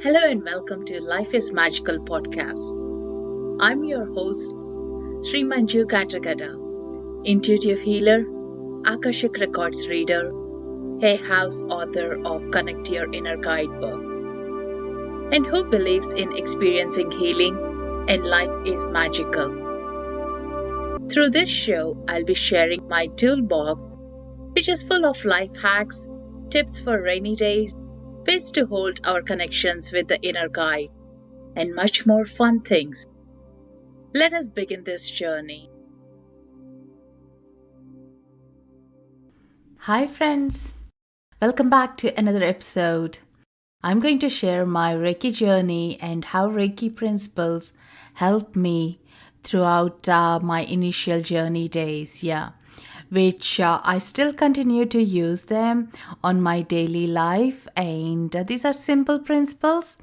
Hello and welcome to Life is Magical podcast. I'm your host, Srimanju Katragadda, intuitive healer, Akashic Records reader, Hay House author of Connect Your Inner Guidebook, and who believes in experiencing healing and life is magical. Through this show, I'll be sharing my toolbox, which is full of life hacks, tips for rainy days, ways to hold our connections with the inner guide, and much more fun things. Let us begin this journey. Hi, friends. Welcome back to another episode. I'm going to share my Reiki journey and how Reiki principles helped me throughout my initial journey days. Which I still continue to use them on my daily life, and these are simple principles,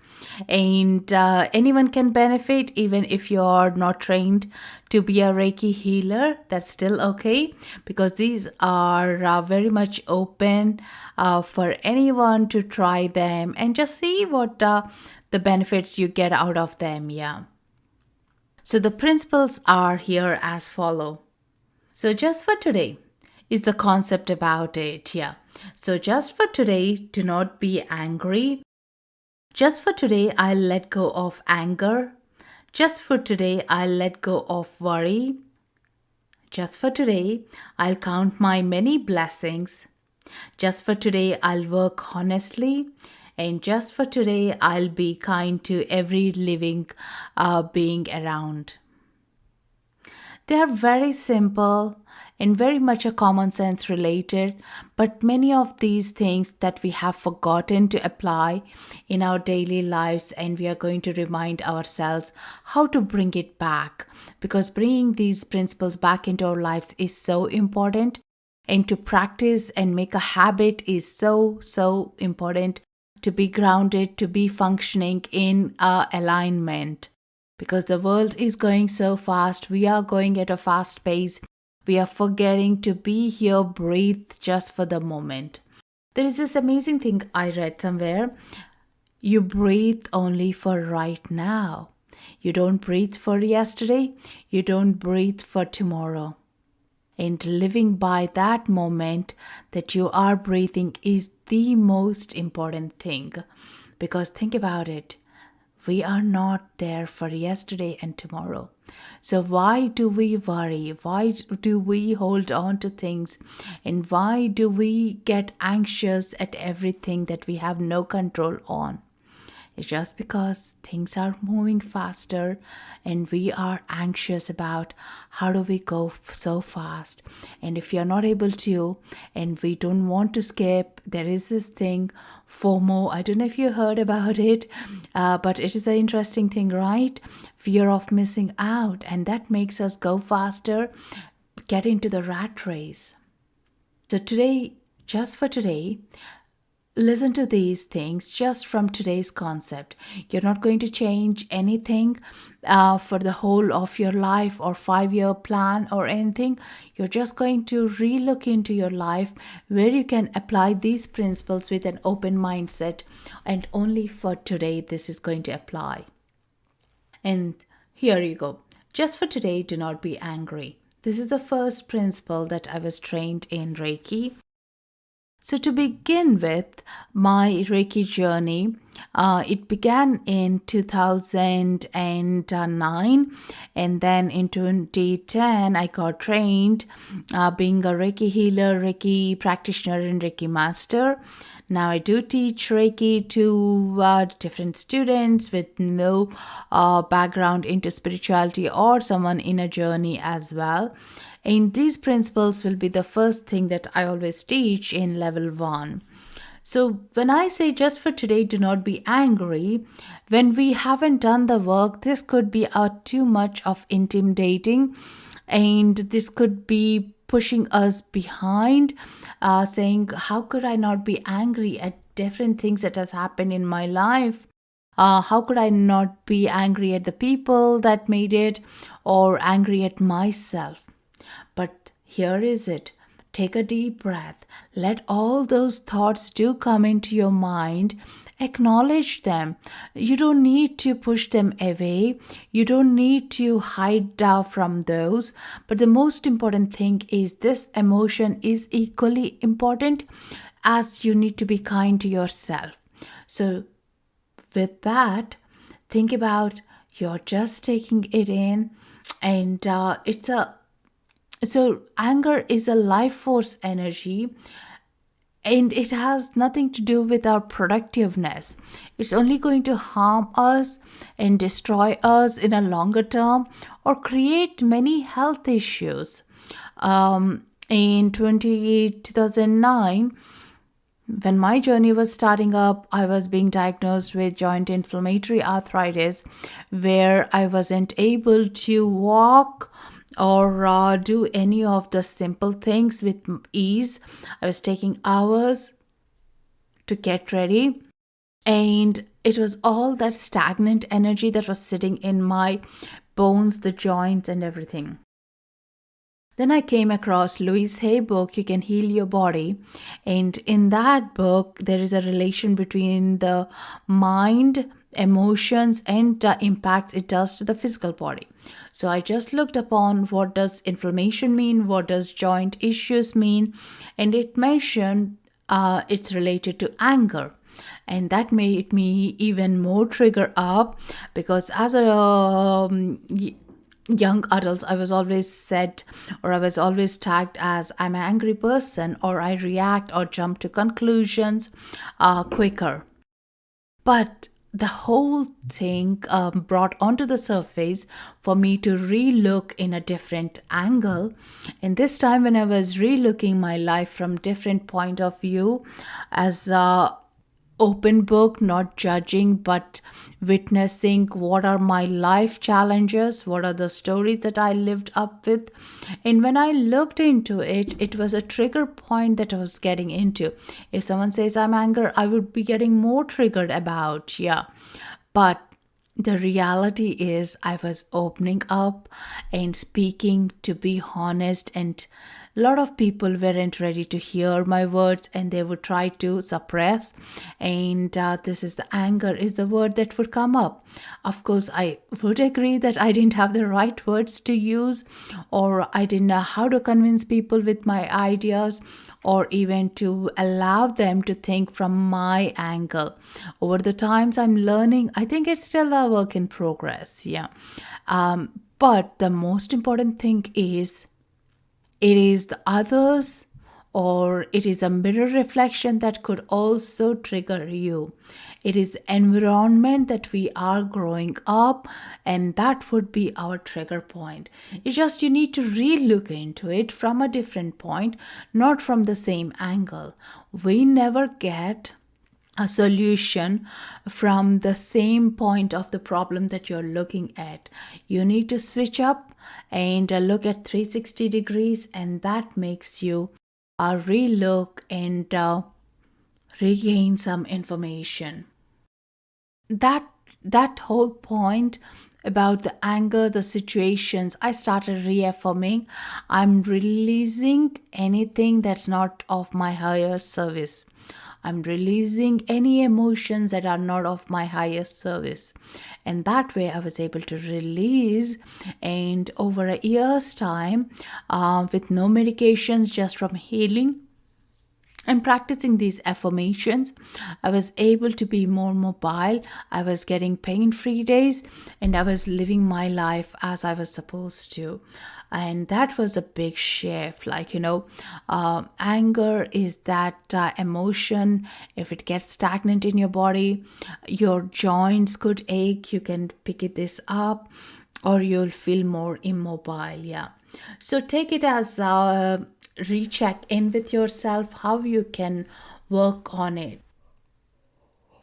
and anyone can benefit even if you're not trained to be a Reiki healer. That's still okay, because these are very much open for anyone to try them and just see what the benefits you get out of them. So the principles are here as follow. So just for today is the concept about it. So just for today, do not be angry. Just for today, I'll let go of anger. Just for today, I'll let go of worry. Just for today, I'll count my many blessings. Just for today, I'll work honestly. And just for today, I'll be kind to every living being around. They are very simple and very much a common sense related, but many of these things that we have forgotten to apply in our daily lives, and we are going to remind ourselves how to bring it back, because bringing these principles back into our lives is so important, and to practice and make a habit is so important, to be grounded, to be functioning in alignment. Because the world is going so fast, we are going at a fast pace. We are forgetting to be here, breathe just for the moment. There is this amazing thing I read somewhere. You breathe only for right now. You don't breathe for yesterday. You don't breathe for tomorrow. And living by that moment that you are breathing is the most important thing. Because think about it. We are not there for yesterday and tomorrow. So why do we worry? Why do we hold on to things? And why do we get anxious at everything that we have no control on? It's just because things are moving faster and we are anxious about how do we go so fast. And if you're not able to, and we don't want to skip, there is this thing, FOMO. I don't know if you heard about it, but it is an interesting thing, right? Fear of missing out. And that makes us go faster, get into the rat race. So today, just for today, listen to these things just from today's concept. You're not going to change anything for the whole of your life or 5-year plan or anything. You're just going to relook into your life where you can apply these principles with an open mindset, and only for today this is going to apply. And here you go. Just for today, do not be angry. This is the first principle that I was trained in Reiki. So to begin with, my Reiki journey, it began in 2009, and then in 2010, I got trained being a Reiki healer, Reiki practitioner, and Reiki master. Now I do teach Reiki to different students with no background into spirituality or someone in a journey as well. And these principles will be the first thing that I always teach in level 1. So when I say just for today, do not be angry, when we haven't done the work, this could be too much of intimidating, and this could be pushing us behind, saying, how could I not be angry at different things that has happened in my life? How could I not be angry at the people that made it, or angry at myself? But here is it. Take a deep breath. Let all those thoughts do come into your mind acknowledge them. You don't need to push them away. You don't need to hide from those. But the most important thing is this emotion is equally important as you need to be kind to yourself. So with that, think about you're just taking it in, and so anger is a life force energy, and it has nothing to do with our productiveness. It's only going to harm us and destroy us in a longer term or create many health issues. In 2009, when my journey was starting up, I was being diagnosed with joint inflammatory arthritis, where I wasn't able to walk or do any of the simple things with ease. I was taking hours to get ready, and it was all that stagnant energy that was sitting in my bones, the joints, and everything. Then I came across Louise Hay book, You Can Heal Your Body. And in that book, there is a relation between the mind, emotions, and the impacts it does to the physical body. So I just looked upon what does inflammation mean, what does joint issues mean, and it mentioned it's related to anger. And that made me even more trigger up, because as a young adults, I was always said, or I was always tagged as I'm an angry person, or I react or jump to conclusions quicker. But the whole thing brought onto the surface for me to re-look in a different angle. And this time, when I was re-looking my life from different point of view, as a open book, not judging, but witnessing what are my life challenges, what are the stories that I lived up with. And when I looked into it, it was a trigger point that I was getting into. If someone says I'm angry, I would be getting more triggered about, But the reality is I was opening up and speaking, to be honest, and a lot of people weren't ready to hear my words, and they would try to suppress, and this is the anger is the word that would come up. Of course, I would agree that I didn't have the right words to use, or I didn't know how to convince people with my ideas, or even to allow them to think from my angle. Over the times I'm learning, I think it's still a work in progress. But the most important thing is it is the others, or it is a mirror reflection that could also trigger you. It is the environment that we are growing up, and that would be our trigger point. It's just you need to re-look into it from a different point, not from the same angle. We never get a solution from the same point of the problem that you're looking at. You need to switch up and look at 360 degrees, and that makes you relook and regain some information. That whole point about the anger, the situations, I started reaffirming I'm releasing anything that's not of my higher service. I'm releasing any emotions that are not of my highest service. And that way I was able to release. And over a year's time, with no medications, just from healing and practicing these affirmations, I was able to be more mobile. I was getting pain-free days, and I was living my life as I was supposed to. And that was a big shift. Anger is that emotion. If it gets stagnant in your body, your joints could ache. You can pick this up, or you'll feel more immobile. So take it as recheck in with yourself how you can work on it.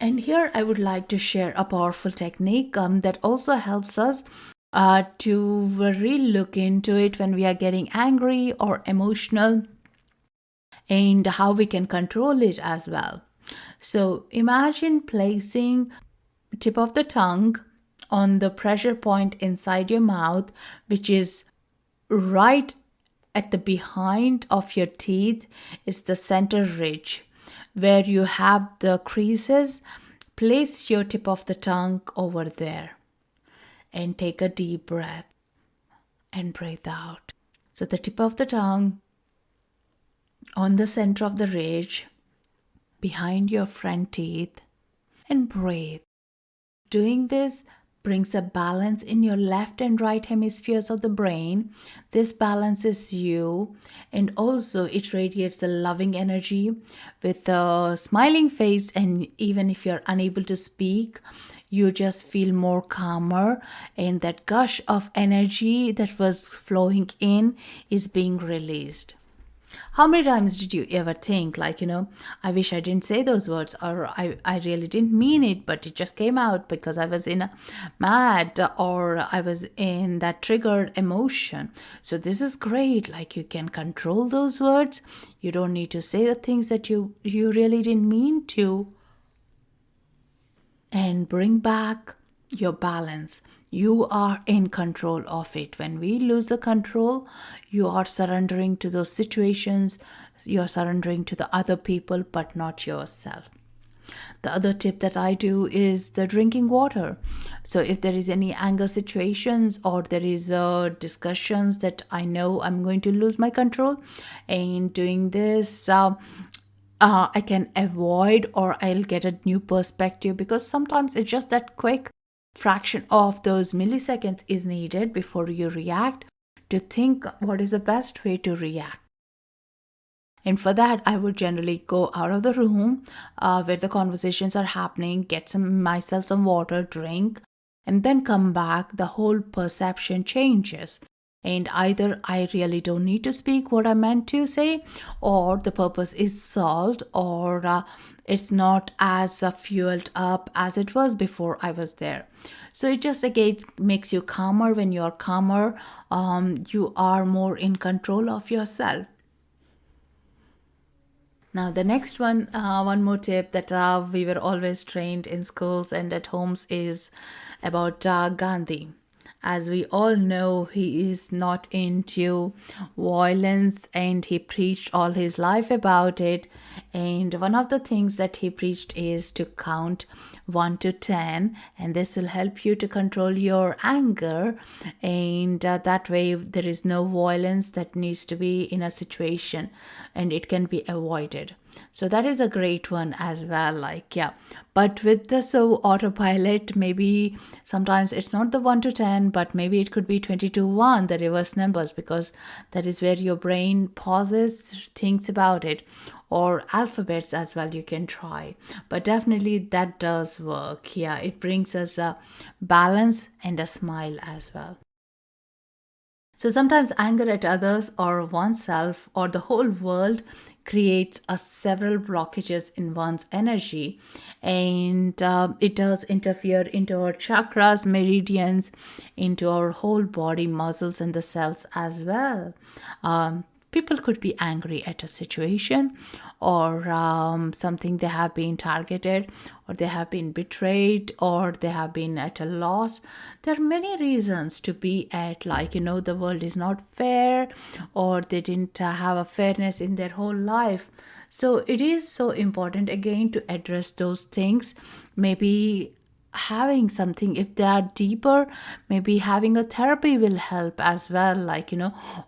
And here I would like to share a powerful technique that also helps us to really look into it when we are getting angry or emotional, and how we can control it as well. So imagine placing tip of the tongue on the pressure point inside your mouth, which is right at the behind of your teeth. Is the center ridge where you have the creases. place your tip of the tongue over there and take a deep breath and breathe out. So the tip of the tongue on the center of the ridge behind your front teeth, and breathe. Doing this brings a balance in your left and right hemispheres of the brain. This balances you, and also it radiates a loving energy with a smiling face. And even if you're unable to speak, you just feel more calmer, and that gush of energy that was flowing in is being released. How many times did you ever think, like, I wish I didn't say those words, or I really didn't mean it, but it just came out because I was in a mad, or I was in that triggered emotion. So this is great. Like, you can control those words. You don't need to say the things that you really didn't mean to. And bring back your balance. You are in control of it. When we lose the control, you are surrendering to those situations, you're surrendering to the other people, but not yourself. The other tip that I do is the drinking water. So if there is any anger situations, or there is discussions that I know I'm going to lose my control, and doing this, I can avoid, or I'll get a new perspective, because sometimes it's just that quick fraction of those milliseconds is needed before you react, to think what is the best way to react. And for that, I would generally go out of the room where the conversations are happening, get myself some water, drink, and then come back. The whole perception changes. And either I really don't need to speak what I meant to say, or the purpose is solved, or it's not as fueled up as it was before I was there. So it just again makes you calmer. When you're calmer, you are more in control of yourself. Now the next one more tip that we were always trained in schools and at homes is about Gandhi. As we all know, he is not into violence, and he preached all his life about it. And one of the things that he preached is to count 1 to 10, and this will help you to control your anger, and that way there is no violence that needs to be in a situation, and it can be avoided. So that is a great one as well. But with the autopilot, maybe sometimes it's not the 1 to 10, but maybe it could be 20 to 1, the reverse numbers, because that is where your brain pauses, thinks about it. Or alphabets as well, you can try. But definitely that does work. It brings us a balance and a smile as well. So sometimes anger at others, or oneself, or the whole world creates several blockages in one's energy, and it does interfere into our chakras, meridians, into our whole body, muscles, and the cells as well. People could be angry at a situation, or something they have been targeted, or they have been betrayed, or they have been at a loss. There are many reasons to be at, the world is not fair, or they didn't have a fairness in their whole life. So it is so important again to address those things. Maybe having something, if they are deeper, maybe having a therapy will help as well,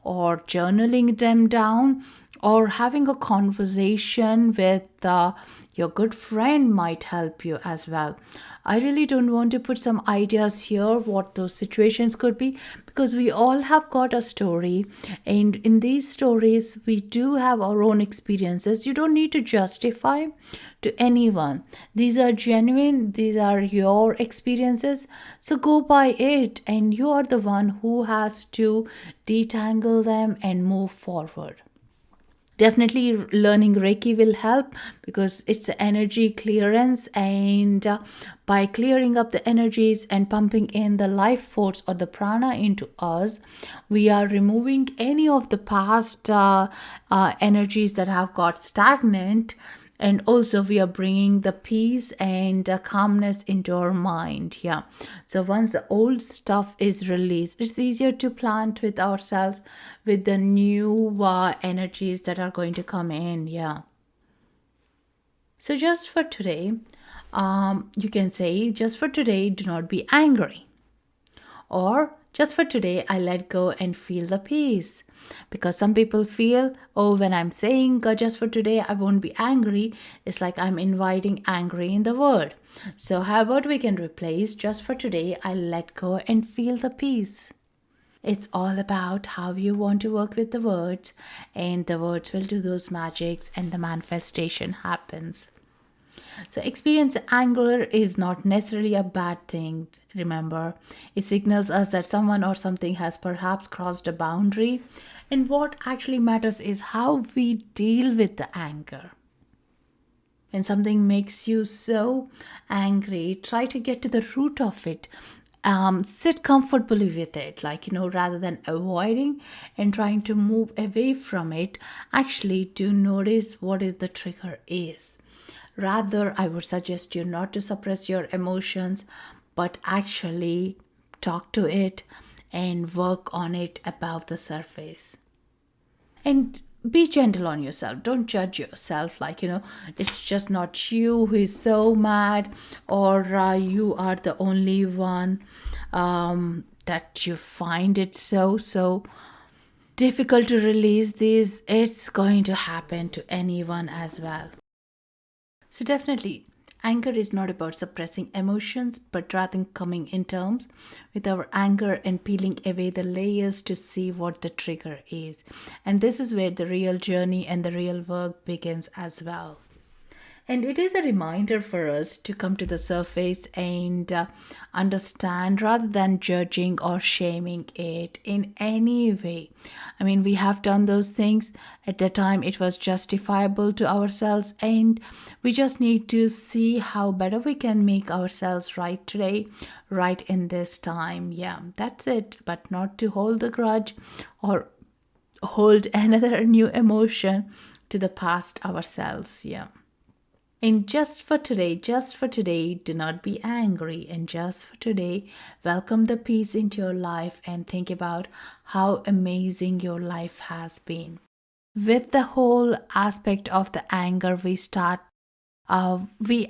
or journaling them down, or having a conversation with your good friend might help you as well. I really don't want to put some ideas here what those situations could be, because we all have got a story, and in these stories we do have our own experiences. You don't need to justify to anyone. These are genuine, these are your experiences, so go by it, and you are the one who has to detangle them and move forward. Definitely learning Reiki will help, because it's energy clearance, and by clearing up the energies and pumping in the life force or the prana into us, we are removing any of the past energies that have got stagnant, and also we are bringing the peace and calmness into our mind. So once the old stuff is released, it's easier to plant with ourselves with the new energies that are going to come in. So just for today, You can say, just for today, do not be angry. Or, just for today, I let go and feel the peace. Because some people feel, oh, when I'm saying just for today, I won't be angry, it's like I'm inviting angry in the word. So, how about we can replace just for today, I let go and feel the peace. It's all about how you want to work with the words, and the words will do those magics, and the manifestation happens. So, experience anger is not necessarily a bad thing. Remember, it signals us that someone or something has perhaps crossed a boundary, and what actually matters is how we deal with the anger. When something makes you so angry, try to get to the root of it. Sit comfortably with it, rather than avoiding and trying to move away from it. Actually, do notice what is the trigger is. Rather, I would suggest you not to suppress your emotions, but actually talk to it and work on it above the surface. And be gentle on yourself. Don't judge yourself it's just not you who is so mad, or you are the only one that you find it so difficult to release this. It's going to happen to anyone as well. So, definitely, anger is not about suppressing emotions, but rather coming in terms with our anger and peeling away the layers to see what the trigger is. And this is where the real journey and the real work begins as well. And it is a reminder for us to come to the surface and understand rather than judging or shaming it in any way. I mean, we have done those things. At the time, it was justifiable to ourselves, and we just need to see how better we can make ourselves right today, right in this time. Yeah, that's it. But not to hold the grudge or hold another new emotion to the past ourselves. Yeah. And just for today, do not be angry. And just for today, welcome the peace into your life and think about how amazing your life has been. With the whole aspect of the anger, we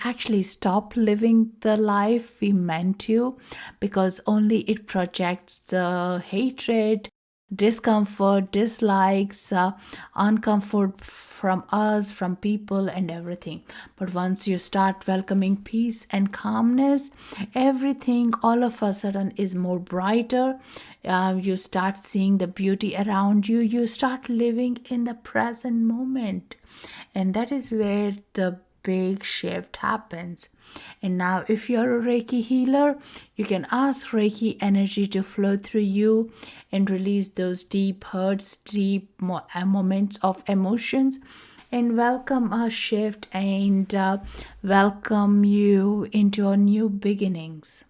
actually stop living the life we meant to, because only it projects the hatred, discomfort, dislikes, uncomfort from us, from people, and everything. But once you start welcoming peace and calmness, everything all of a sudden is more brighter. You start seeing the beauty around you. You start living in the present moment. And that is where the big shift happens. And now, if you're a Reiki healer, you can ask Reiki energy to flow through you and release those deep hurts, deep moments of emotions, and welcome a shift and welcome you into a new beginnings.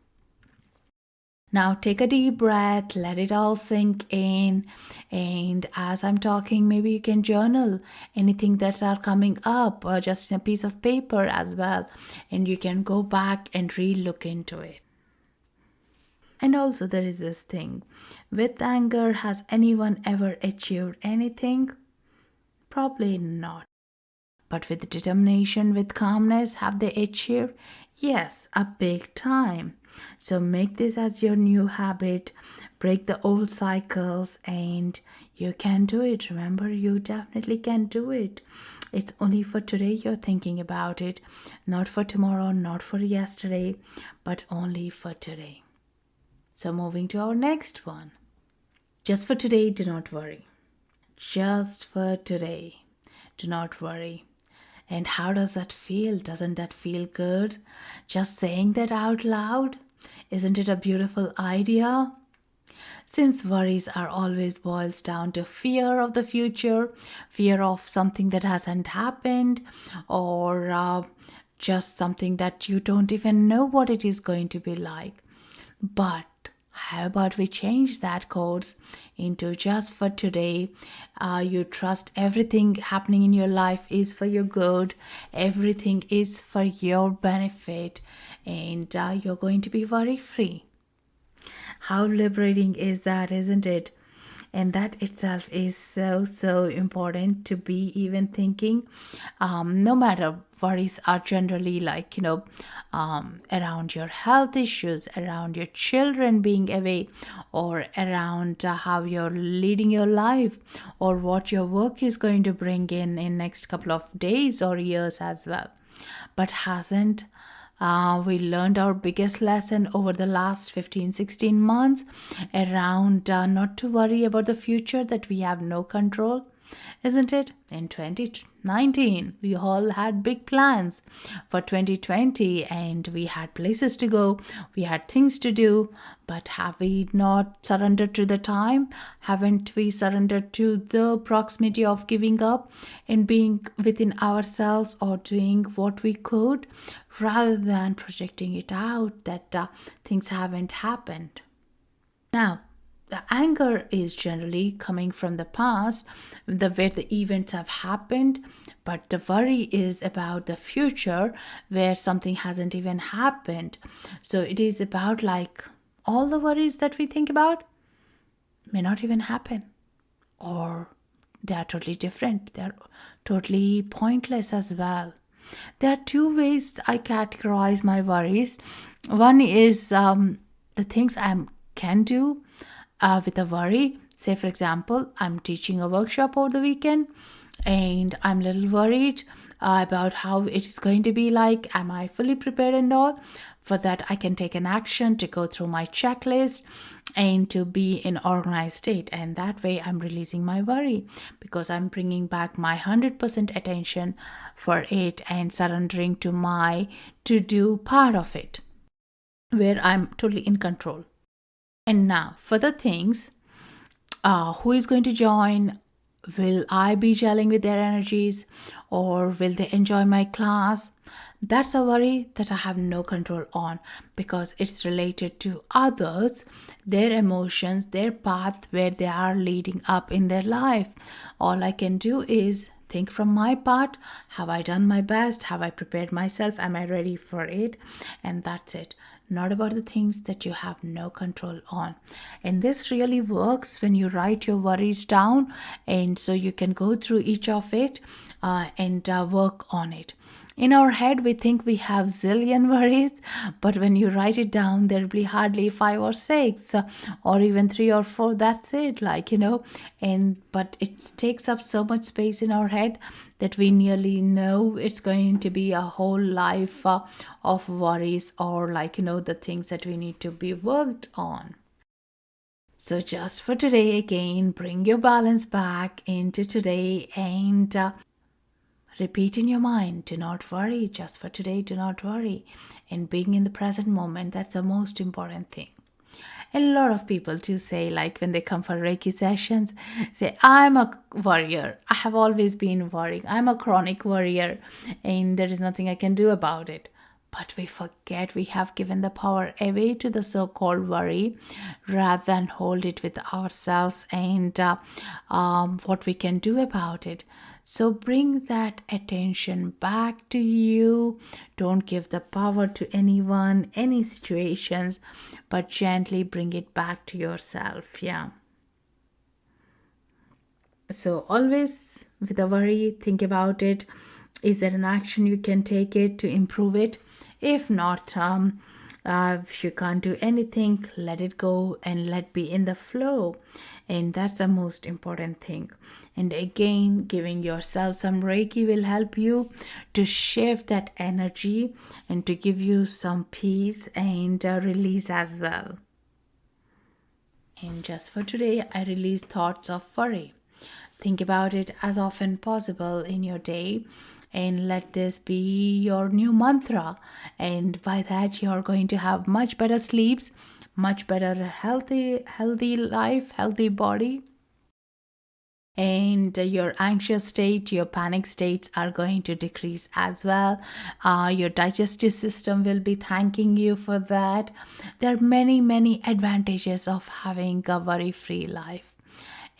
Now take a deep breath, let it all sink in, and as I'm talking, maybe you can journal anything that are coming up, or just in a piece of paper as well, and you can go back and re-look into it. And also there is this thing, with anger, has anyone ever achieved anything? Probably not. But with determination, with calmness, have they achieved? Yes, a big time. So make this as your new habit, break the old cycles, and you can do it. Remember, you definitely can do it. It's only for today you're thinking about it, not for tomorrow, not for yesterday, but only for today. So moving to our next one. Just for today, do not worry. Just for today, do not worry. And how does that feel? Doesn't that feel good? Just saying that out loud? Isn't it a beautiful idea? Since worries are always boils down to fear of the future, fear of something that hasn't happened, or just something that you don't even know what it is going to be like. But how about we change that course into just for today? You trust everything happening in your life is for your good. Everything is for your benefit. And you're going to be worry free. How liberating is that, isn't it? And that itself is so important to be even thinking. No matter worries are generally like, around your health issues, around your children being away, or around how you're leading your life, or what your work is going to bring in next couple of days or years as well. But hasn't we learned our biggest lesson over the last 15-16 months around not to worry about the future that we have no control? Isn't it? In 2019, we all had big plans for 2020 and we had places to go, we had things to do, but have we not surrendered to the time? Haven't we surrendered to the proximity of giving up and being within ourselves or doing what we could rather than projecting it out that things haven't happened? Now, the anger is generally coming from the past, where the events have happened, but the worry is about the future where something hasn't even happened. So it is about like all the worries that we think about may not even happen, or they are totally different. They are totally pointless as well. There are two ways I categorize my worries. One is the things I can do with a worry. Say, for example, I'm teaching a workshop over the weekend and I'm a little worried about how it's going to be like. Am I fully prepared and all? For that, I can take an action to go through my checklist and to be in organized state. And that way, I'm releasing my worry because I'm bringing back my 100% attention for it and surrendering to my to-do part of it, where I'm totally in control. And now for the things, who is going to join? Will I be gelling with their energies, or will they enjoy my class? That's a worry that I have no control on because it's related to others, their emotions, their path where they are leading up in their life. All I can do is think from my part. Have I done my best? Have I prepared myself? Am I ready for it? And that's it. Not about the things that you have no control on. And this really works when you write your worries down, and so you can go through each of it and work on it. In our head, we think we have zillion worries, but when you write it down, there'll be hardly 5 or 6, or even 3 or 4. That's it, but it takes up so much space in our head that we nearly know it's going to be a whole life of worries, or the things that we need to be worked on. So just for today, again, bring your balance back into today and repeat in your mind, do not worry. Just for today, do not worry. And being in the present moment, that's the most important thing. A lot of people too say, when they come for Reiki sessions, say, I'm a worrier. I have always been worrying. I'm a chronic worrier and there is nothing I can do about it. But we forget we have given the power away to the so-called worry rather than hold it with ourselves and what we can do about it. So bring that attention back to you. Don't give the power to anyone, any situations, but gently bring it back to yourself. Yeah. So always with a worry, think about it. Is there an action you can take it to improve it? If not, if you can't do anything, let it go and let be in the flow. And that's the most important thing. And again, giving yourself some Reiki will help you to shift that energy and to give you some peace and release as well. And just for today, I release thoughts of worry. Think about it as often possible in your day and let this be your new mantra. And by that, you're going to have much better sleeps, much better healthy life, healthy body. And your anxious state, your panic states are going to decrease as well. Your digestive system will be thanking you for that. There are many advantages of having a worry-free life.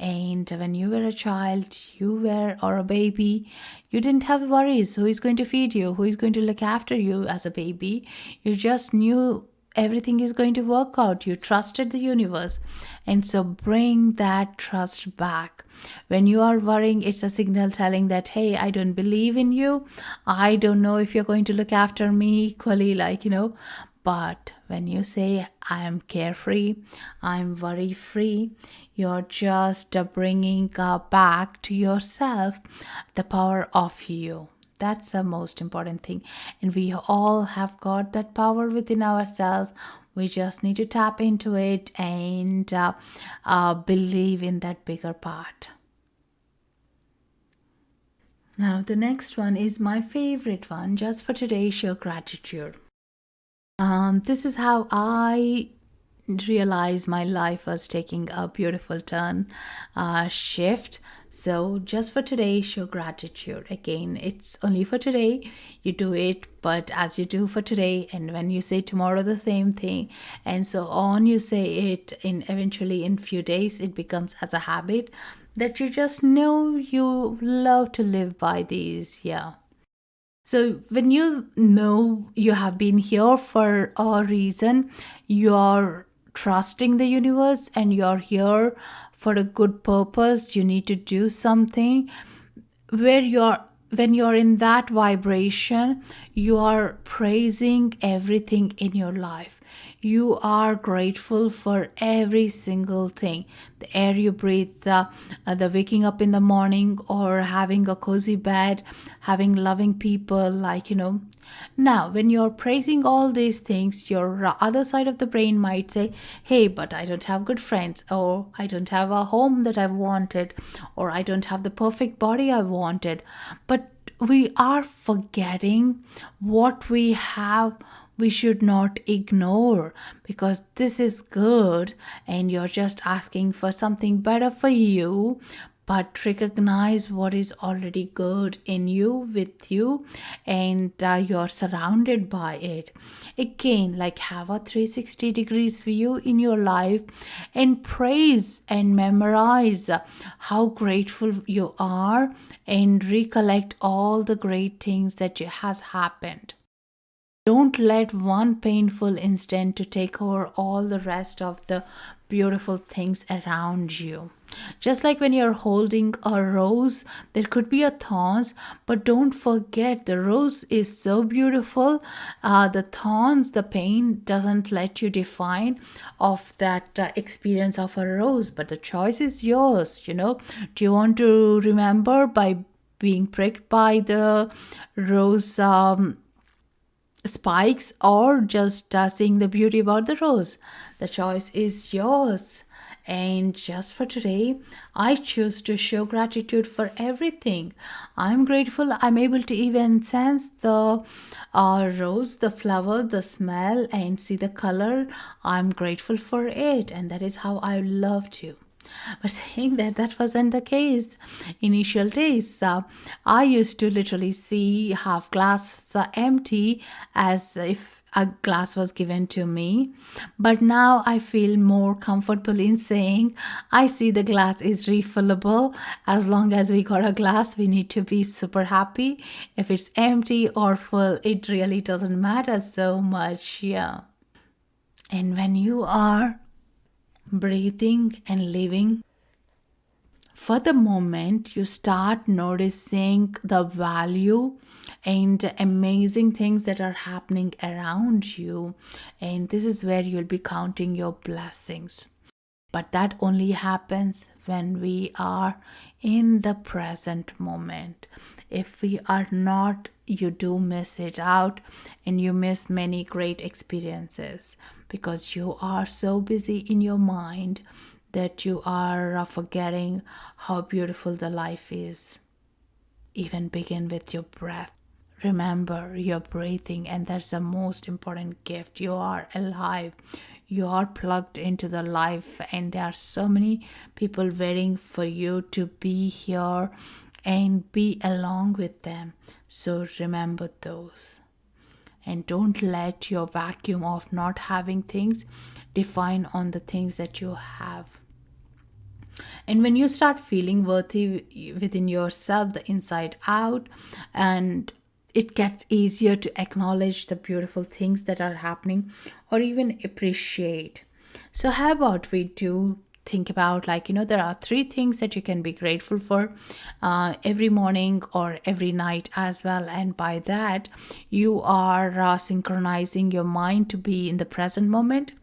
And when you were a child, or a baby, you didn't have worries. Who is going to feed you? Who is going to look after you as a baby? You just knew everything is going to work out. You trusted the universe. And so bring that trust back. When you are worrying, it's a signal telling that, hey, I don't believe in you. I don't know if you're going to look after me equally, But when you say, I am carefree, I'm worry free, you're just bringing back to yourself the power of you. That's the most important thing. And we all have got that power within ourselves. We just need to tap into it and believe in that bigger part. Now, the next one is my favorite one. Just for today, show gratitude. This is how I realized my life was taking a beautiful turn, shift. So just for today, show gratitude. Again, it's only for today. You do it, but as you do for today, and when you say tomorrow the same thing, and so on, you say it in eventually in few days, it becomes as a habit that you just know you love to live by these. Yeah. So when you know you have been here for a reason, you're trusting the universe and you're here for a good purpose. You need to do something where when you're in that vibration, you are praising everything in your life. You are grateful for every single thing. The air you breathe, the waking up in the morning, or having a cozy bed, having loving people, Now, when you're praising all these things, your other side of the brain might say, hey, but I don't have good friends, or I don't have a home that I've wanted, or I don't have the perfect body I wanted. But we are forgetting what we have. We should not ignore, because this is good and you're just asking for something better for you. But recognize what is already good in you, with you, and you're surrounded by it. Again, have a 360 degrees view in your life and praise and memorize how grateful you are, and recollect all the great things that has happened. Don't let one painful instant to take over all the rest of the beautiful things around you. Just like when you're holding a rose, there could be a thorns, but don't forget the rose is so beautiful. The thorns, the pain doesn't let you define of that experience of a rose, but the choice is yours. Do you want to remember by being pricked by the rose spikes, or just seeing the beauty about the rose? The choice is yours. And just for today, I choose to show gratitude for everything. I'm grateful I'm able to even sense the rose, the flower, the smell, and see the color. I'm grateful for it, and that is how I love to. But saying that wasn't the case. Initial days, I used to literally see half glass empty, as if a glass was given to me. But now I feel more comfortable in saying I see the glass is refillable. As long as we got a glass, we need to be super happy. If it's empty or full, it really doesn't matter so much. Yeah. And when you are breathing and living, for the moment, you start noticing the value and amazing things that are happening around you. And this is where you'll be counting your blessings. But that only happens when we are in the present moment. If we are not, you do miss it out, and you miss many great experiences, because you are so busy in your mind that you are forgetting how beautiful the life is. Even begin with your breath. Remember, you're breathing, and that's the most important gift. You are alive. You are plugged into the life, and there are so many people waiting for you to be here and be along with them. So remember those. And don't let your vacuum of not having things define on the things that you have. And when you start feeling worthy within yourself, the inside out, and it gets easier to acknowledge the beautiful things that are happening or even appreciate. So, how about we do think about, like, there are three things that you can be grateful for every morning or every night as well. And by that, you are synchronizing your mind to be in the present moment,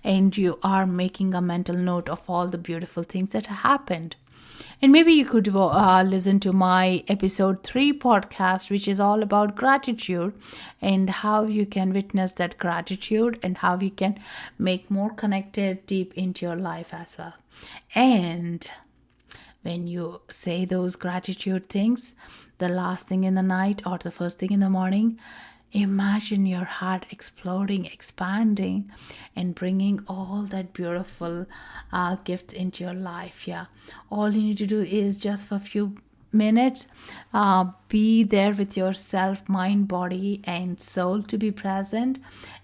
and you are making a mental note of all the beautiful things that happened. And maybe you could listen to my episode 3 podcast, which is all about gratitude and how you can witness that gratitude and how you can make more connected deep into your life as well. And when you say those gratitude things, the last thing in the night or the first thing in the morning, imagine your heart exploding, expanding, and bringing all that beautiful gifts into your life. Yeah, all you need to do is just for a few minutes, be there with yourself, mind, body, and soul to be present,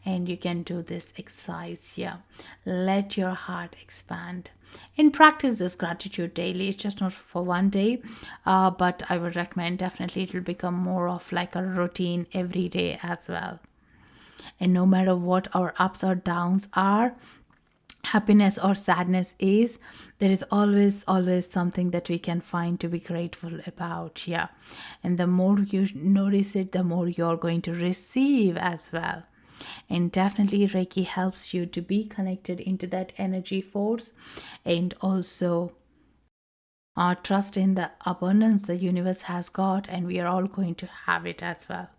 and you can do this exercise here. Let your heart expand and practice this gratitude daily. It's just not for one day, but I would recommend definitely it will become more of like a routine every day as well. And no matter what our ups or downs are, happiness or sadness is, there is always something that we can find to be grateful about. Yeah, and the more you notice it, the more you're going to receive as well. And definitely Reiki helps you to be connected into that energy force, and also trust in the abundance the universe has got, and we are all going to have it as well.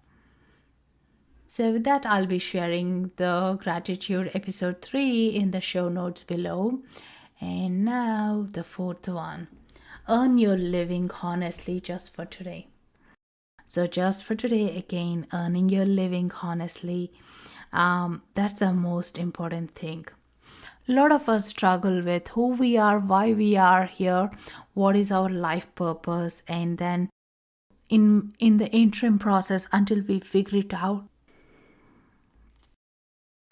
So, with that, I'll be sharing the gratitude episode 3 in the show notes below. And now, the fourth one, earn your living honestly just for today. So, just for today, again, earning your living honestly, that's the most important thing. A lot of us struggle with who we are, why we are here, what is our life purpose, and then in the interim process, until we figure it out,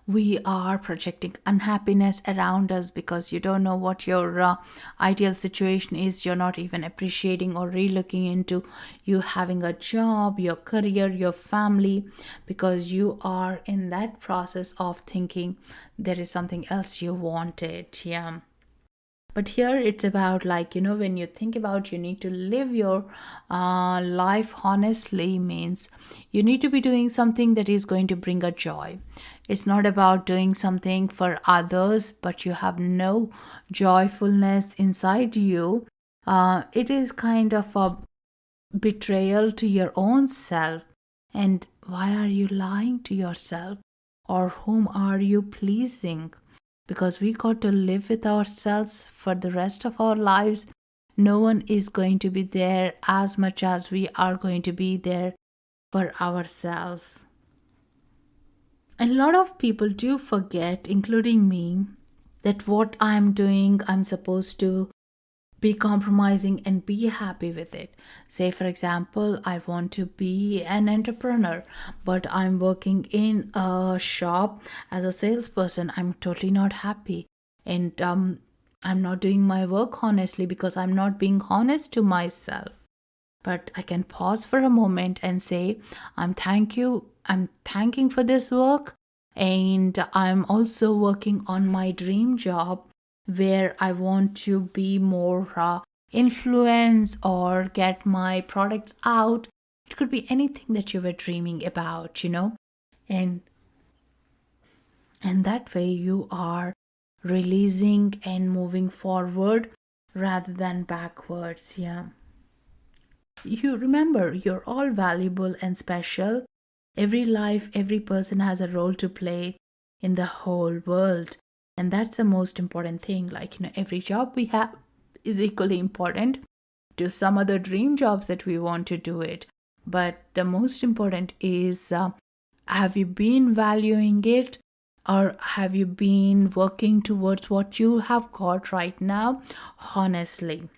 we are projecting unhappiness around us because you don't know what your ideal situation is. You're not even appreciating or re-looking into you having a job, your career, your family, because you are in that process of thinking there is something else you wanted. Yeah. But here it's about, like, when you think about you need to live your life honestly, means you need to be doing something that is going to bring a joy. It's not about doing something for others, but you have no joyfulness inside you. It is kind of a betrayal to your own self. And why are you lying to yourself? Or whom are you pleasing? Because we got to live with ourselves for the rest of our lives. No one is going to be there as much as we are going to be there for ourselves. And a lot of people do forget, including me, that what I'm doing, I'm supposed to be compromising and be happy with it. Say, for example, I want to be an entrepreneur, but I'm working in a shop as a salesperson. I'm totally not happy, and I'm not doing my work honestly because I'm not being honest to myself. But I can pause for a moment and say, I'm thanking for this work, and I'm also working on my dream job where I want to be more influence or get my products out. It could be anything that you were dreaming about, and that way you are releasing and moving forward rather than backwards. Yeah. You remember, you're all valuable and special. Every life, every person has a role to play in the whole world. And that's the most important thing. Like, every job we have is equally important to some other dream jobs that we want to do it. But the most important is, have you been valuing it, or have you been working towards what you have got right now honestly?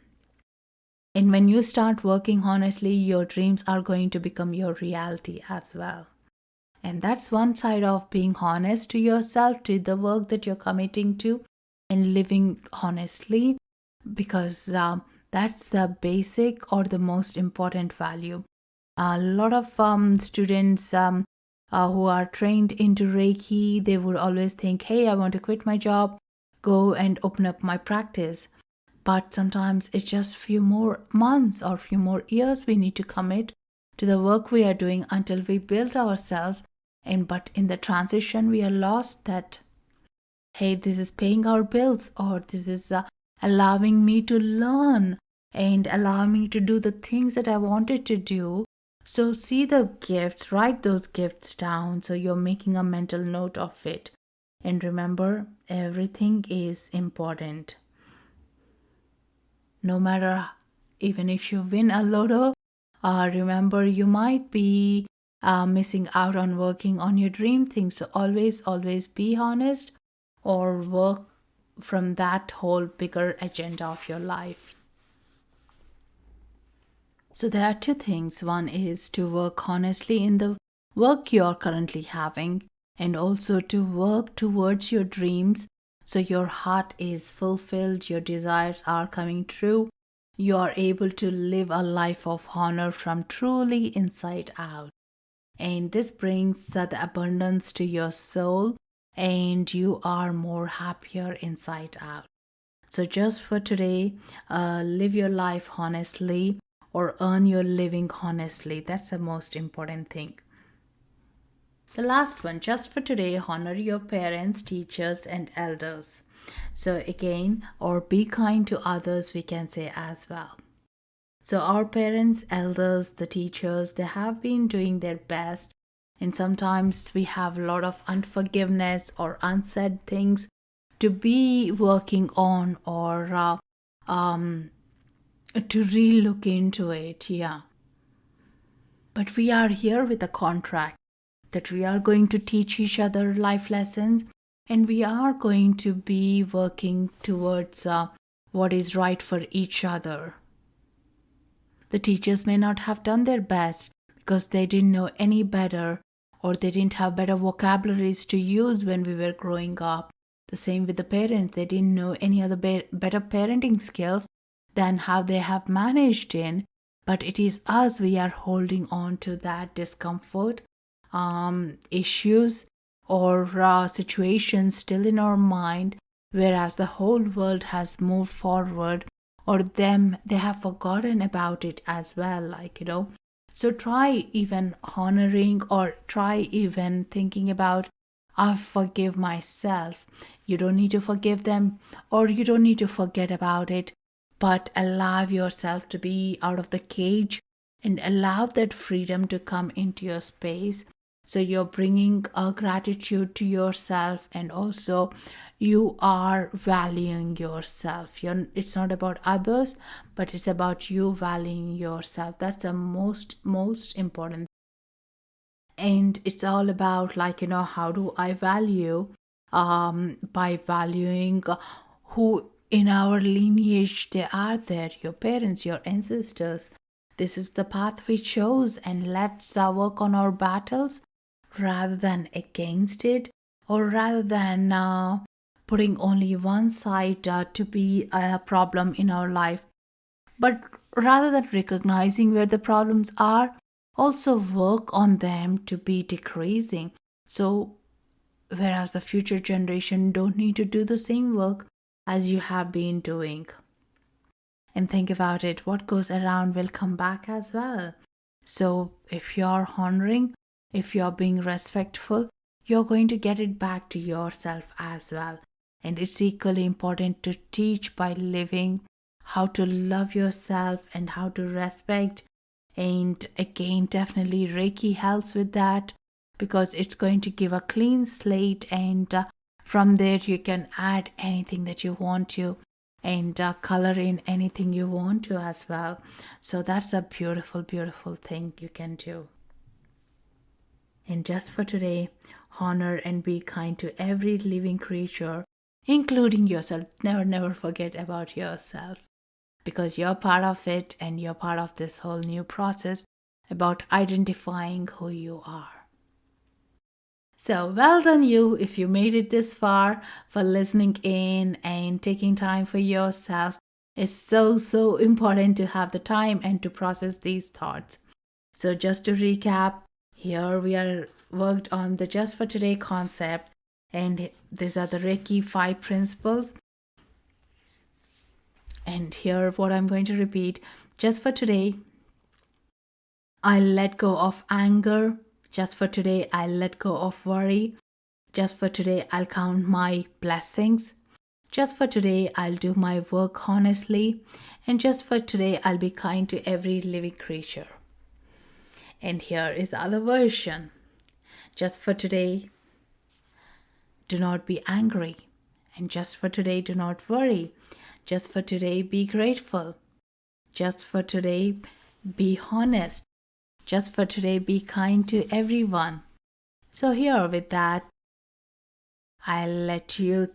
And when you start working honestly, your dreams are going to become your reality as well. And that's one side of being honest to yourself, to the work that you're committing to, and living honestly, because that's the basic or the most important value. A lot of students who are trained into Reiki, they would always think, hey, I want to quit my job, go and open up my practice. But sometimes it's just few more months or few more years we need to commit to the work we are doing until we build ourselves. But in the transition, we are lost that, hey, this is paying our bills, or this is allowing me to learn and allowing me to do the things that I wanted to do. So see the gifts, write those gifts down so you're making a mental note of it. And remember, everything is important. No matter, even if you win a lotto, remember you might be missing out on working on your dream things. So always be honest or work from that whole bigger agenda of your life. So there are two things. One is to work honestly in the work you're currently having, and also to work towards your dreams so your heart is fulfilled, your desires are coming true, you are able to live a life of honor from truly inside out. And this brings the abundance to your soul, and you are more happier inside out. So just for today, live your life honestly, or earn your living honestly. That's the most important thing. The last one, just for today, honor your parents, teachers, and elders. So again, or be kind to others, we can say as well. So our parents, elders, the teachers, they have been doing their best. And sometimes we have a lot of unforgiveness or unsaid things to be working on, or to re-look into it. Yeah. But we are here with a contract that we are going to teach each other life lessons, and we are going to be working towards what is right for each other. The teachers may not have done their best because they didn't know any better, or they didn't have better vocabularies to use when we were growing up. The same with the parents. They didn't know any other better parenting skills than how they have managed in. But it is us, we are holding on to that discomfort, issues, or situations still in our mind, whereas the whole world has moved forward, or they have forgotten about it as well, So try even honoring, or try even thinking about, I forgive myself. You don't need to forgive them, or you don't need to forget about it, but allow yourself to be out of the cage and allow that freedom to come into your space. So you're bringing a gratitude to yourself, and also you are valuing yourself. It's not about others, but it's about you valuing yourself. That's the most important. And it's all about, how do I value? By valuing who in our lineage they are there, your parents, your ancestors. This is the path we chose, and let's work on our battles rather than against it, or rather than putting only one side to be a problem in our life. But rather than recognizing where the problems are, also work on them to be decreasing. So whereas the future generation don't need to do the same work as you have been doing. And think about it, what goes around will come back as well. So if you're honoring, if you're being respectful, you're going to get it back to yourself as well. And it's equally important to teach by living how to love yourself and how to respect. And again, definitely Reiki helps with that, because it's going to give a clean slate, and from there you can add anything that you want to, and color in anything you want to as well. So that's a beautiful thing you can do. And just for today, honor and be kind to every living creature, including yourself. Never forget about yourself, because you're part of it, and you're part of this whole new process about identifying who you are. So well done you if you made it this far, for listening in and taking time for yourself. It's so important to have the time and to process these thoughts. So just to recap, here we are worked on the just for today concept, and these are the Reiki 5 principles. And here what I'm going to repeat: just for today, I'll let go of anger. Just for today, I'll let go of worry. Just for today, I'll count my blessings. Just for today, I'll do my work honestly. And just for today, I'll be kind to every living creature. And here is the other version. Just for today, do not be angry. And just for today, do not worry. Just for today, be grateful. Just for today, be honest. Just for today, be kind to everyone. So here with that, I'll let you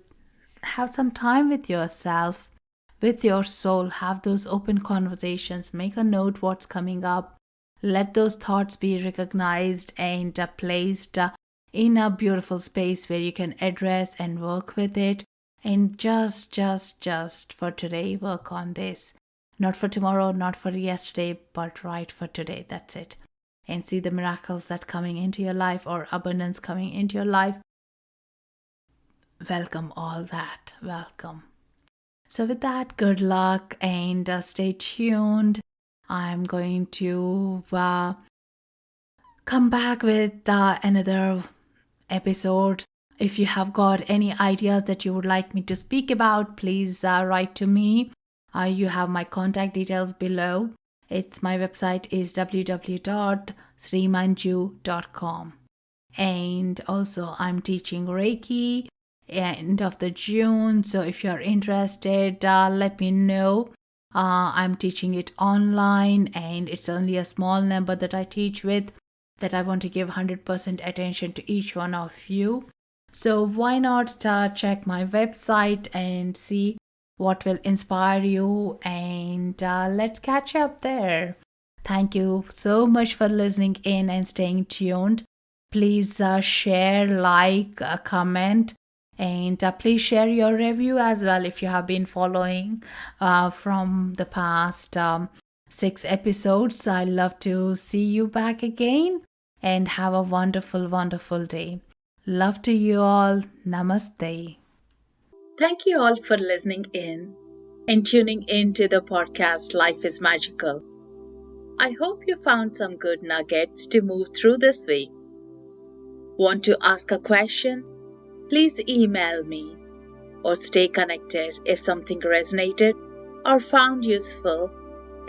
have some time with yourself, with your soul. Have those open conversations. Make a note what's coming up. Let those thoughts be recognized and placed in a beautiful space where you can address and work with it. And just for today, work on this. Not for tomorrow, not for yesterday, but right for today. That's it. And see the miracles that coming into your life, or abundance coming into your life. Welcome all that. Welcome. So with that, good luck and stay tuned. I'm going to come back with another episode. If you have got any ideas that you would like me to speak about, please write to me. You have my contact details below. My website is www.S-ri-manju.com. And also I'm teaching Reiki end of the June. So if you're interested, let me know. I'm teaching it online, and it's only a small number that I teach with, that I want to give 100% attention to each one of you. So why not check my website and see what will inspire you, and let's catch up there. Thank you so much for listening in and staying tuned. Please share, like, comment, and please share your review as well if you have been following from the past 6 episodes. I love to see you back again, and have a wonderful, wonderful day. Love to you all. Namaste. Thank you all for listening in and tuning in to the podcast Life is Magical. I hope you found some good nuggets to move through this week. Want to ask a question? Please email me, or stay connected if something resonated or found useful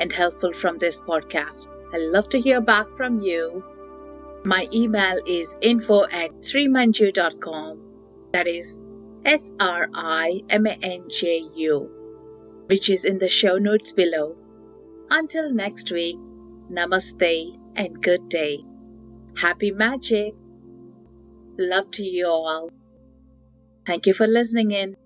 and helpful from this podcast. I love to hear back from you. My email is info@srimanju.com. That is SRIMANJU, which is in the show notes below. Until next week, namaste and good day. Happy magic. Love to you all. Thank you for listening in.